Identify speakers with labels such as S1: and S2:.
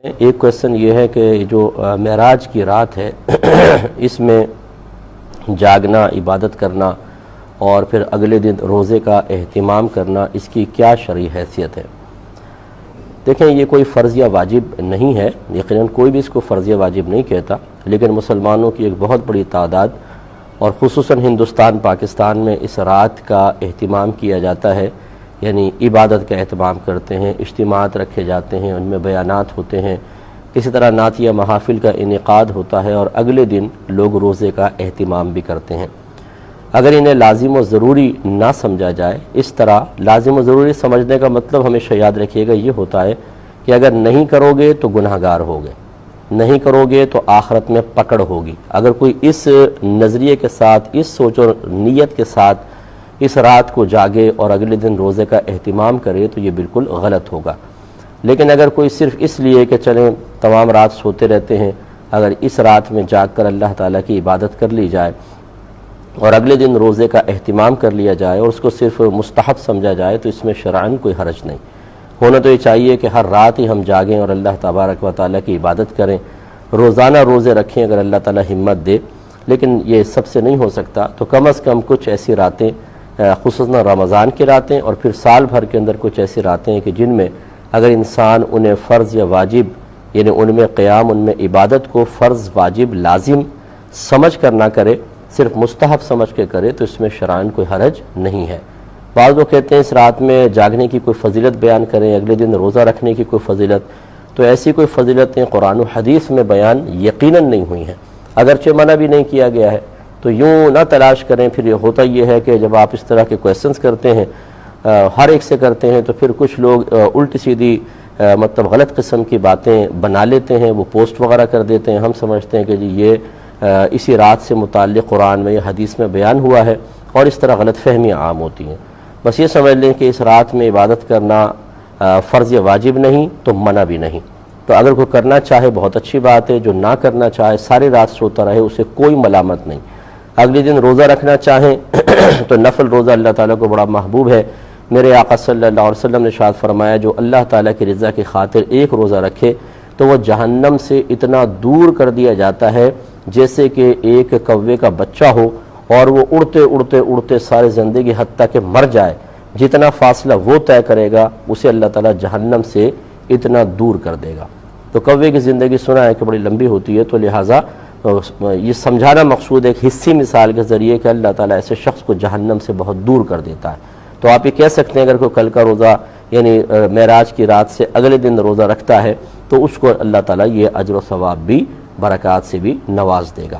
S1: ایک کویسچن یہ ہے کہ جو معراج کی رات ہے اس میں جاگنا، عبادت کرنا اور پھر اگلے دن روزے کا اہتمام کرنا، اس کی کیا شرعی حیثیت ہے؟ دیکھیں، یہ کوئی فرض یا واجب نہیں ہے، یقیناً کوئی بھی اس کو فرض یا واجب نہیں کہتا، لیکن مسلمانوں کی ایک بہت بڑی تعداد اور خصوصاً ہندوستان پاکستان میں اس رات کا اہتمام کیا جاتا ہے، یعنی عبادت کا اہتمام کرتے ہیں، اجتماعات رکھے جاتے ہیں، ان میں بیانات ہوتے ہیں، اسی طرح نعتیہ محافل کا انعقاد ہوتا ہے اور اگلے دن لوگ روزے کا اہتمام بھی کرتے ہیں۔ اگر انہیں لازم و ضروری نہ سمجھا جائے، اس طرح لازم و ضروری سمجھنے کا مطلب ہمیشہ یاد رکھیے گا یہ ہوتا ہے کہ اگر نہیں کرو گے تو گناہگار ہوگے، نہیں کرو گے تو آخرت میں پکڑ ہوگی۔ اگر کوئی اس نظریے کے ساتھ، اس سوچ اور نیت کے ساتھ اس رات کو جاگے اور اگلے دن روزے کا اہتمام کرے تو یہ بالکل غلط ہوگا۔ لیکن اگر کوئی صرف اس لیے کہ چلیں تمام رات سوتے رہتے ہیں، اگر اس رات میں جاگ کر اللہ تعالیٰ کی عبادت کر لی جائے اور اگلے دن روزے کا اہتمام کر لیا جائے اور اس کو صرف مستحب سمجھا جائے تو اس میں شرعاً کوئی حرج نہیں۔ ہونا تو یہ چاہیے کہ ہر رات ہی ہم جاگیں اور اللہ تبارک و تعالیٰ کی عبادت کریں، روزانہ روزے رکھیں اگر اللہ تعالیٰ ہمت دے، لیکن یہ سب سے نہیں ہو سکتا تو کم از کم کچھ ایسی راتیں، خصوصاً رمضان کی راتیں اور پھر سال بھر کے اندر کچھ ایسی راتیں ہیں کہ جن میں اگر انسان انہیں فرض یا واجب، یعنی ان میں قیام، ان میں عبادت کو فرض، واجب، لازم سمجھ کر نہ کرے، صرف مستحب سمجھ کے کرے تو اس میں شرعاً کوئی حرج نہیں ہے۔ بعض لوگ کہتے ہیں اس رات میں جاگنے کی کوئی فضیلت بیان کریں، اگلے دن روزہ رکھنے کی کوئی فضیلت، تو ایسی کوئی فضیلتیں قرآن و حدیث میں بیان یقیناً نہیں ہوئی ہیں، اگرچہ منع بھی نہیں کیا گیا ہے، تو یوں نہ تلاش کریں۔ پھر یہ ہوتا یہ ہے کہ جب آپ اس طرح کے کویسچنز کرتے ہیں، ہر ایک سے کرتے ہیں، تو پھر کچھ لوگ الٹی سیدھی مطلب غلط قسم کی باتیں بنا لیتے ہیں، وہ پوسٹ وغیرہ کر دیتے ہیں، ہم سمجھتے ہیں کہ جی یہ اسی رات سے متعلق قرآن میں یا حدیث میں بیان ہوا ہے، اور اس طرح غلط فہمیاں عام ہوتی ہیں۔ بس یہ سمجھ لیں کہ اس رات میں عبادت کرنا فرض یا واجب نہیں تو منع بھی نہیں، تو اگر کوئی کرنا چاہے بہت اچھی بات ہے، جو نہ کرنا چاہے ساری رات سوتا رہے اسے کوئی ملامت نہیں۔ اگلے دن روزہ رکھنا چاہیں تو نفل روزہ اللہ تعالیٰ کو بڑا محبوب ہے۔ میرے آقا صلی اللہ علیہ وسلم نے ارشاد فرمایا جو اللہ تعالیٰ کی رضا کی خاطر ایک روزہ رکھے تو وہ جہنم سے اتنا دور کر دیا جاتا ہے جیسے کہ ایک کوے کا بچہ ہو اور وہ اڑتے اڑتے اڑتے سارے زندگی حتیٰ کہ مر جائے، جتنا فاصلہ وہ طے کرے گا اسے اللہ تعالیٰ جہنم سے اتنا دور کر دے گا۔ تو کوے کی زندگی سنا ہے کہ بڑی لمبی ہوتی ہے، تو لہٰذا یہ سمجھانا مقصود ہے ایک حصی مثال کے ذریعے کہ اللہ تعالیٰ ایسے شخص کو جہنم سے بہت دور کر دیتا ہے۔ تو آپ یہ کہہ سکتے ہیں اگر کوئی کل کا روزہ یعنی معراج کی رات سے اگلے دن روزہ رکھتا ہے تو اس کو اللہ تعالیٰ یہ اجر و ثواب بھی، برکات سے بھی نواز دے گا۔